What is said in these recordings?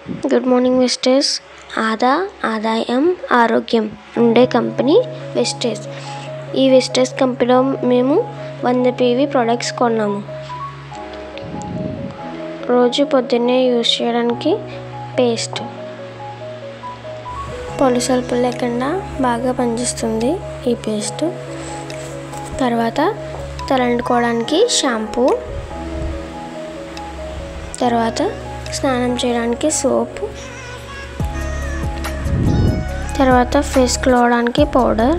Good morning wastage. ఆదాయం ఆరోగ్యం ఉండే కంపెనీ వెస్టేజ్. ఈ వెస్టేజ్ కంపెనీలో మేము 100 PV ప్రొడక్ట్స్ కొన్నాము. రోజు పొద్దున్నే యూజ్ చేయడానికి పేస్ట్ పొలుసలుపులు లేకుండా బాగా పనిచేస్తుంది ఈ పేస్ట్. తర్వాత తలంటుకోవడానికి షాంపూ, తర్వాత స్నానం చేయడానికి సోప్, తర్వాత ఫేస్ కలవడానికి పౌడర్,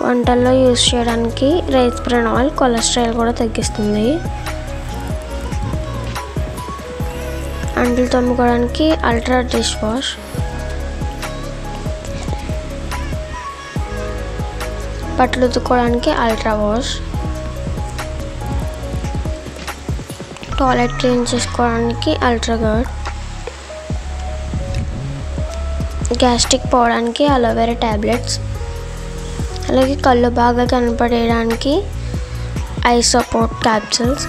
వంటల్లో యూజ్ చేయడానికి రైస్ బ్రాన్ ఆయిల్ కొలెస్ట్రాల్ కూడా తగ్గిస్తుంది, అంట్లు తోముకోవడానికి అల్ట్రా డిష్ వాష్, బట్టలు ఉతుక్కోవడానికి అల్ట్రా వాష్, టాయిలెట్ క్లీన్ చేసుకోవడానికి అల్ట్రా గార్డ్, గ్యాస్ట్రిక్ పోవడానికి అలోవెరా ట్యాబ్లెట్స్, అలాగే కళ్ళు బాగా కనపడేయడానికి ఐ సపోర్ట్ క్యాప్సూల్స్,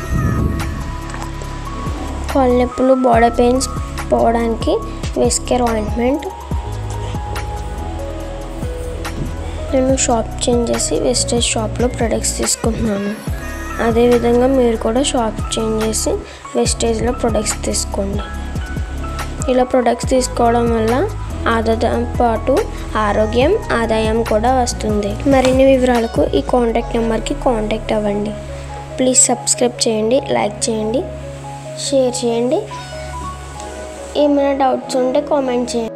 కాళ్ళ నొప్పులు బాడీ పెయిన్స్ పోవడానికి వెస్కేర్ ఆయింట్మెంట్. నేను షాప్ చేంజ్ చేసి వెస్టేజ్ షాప్లో ప్రొడక్ట్స్ తీసుకుంటున్నాను. అదేవిధంగా మీరు కూడా షాప్ చేంజ్ చేసి వెస్టేజ్లో ప్రొడక్ట్స్ తీసుకోండి. ఇలా ప్రొడక్ట్స్ తీసుకోవడం వల్ల ఆదాయం పాటు ఆదాయం కూడా వస్తుంది. మరిన్ని వివరాలకు ఈ కాంటాక్ట్ నెంబర్కి కాంటాక్ట్ అవ్వండి. ప్లీజ్ సబ్స్క్రైబ్ చేయండి, లైక్ చేయండి, షేర్ చేయండి. ఏమైనా డౌట్స్ ఉంటే కామెంట్ చేయండి.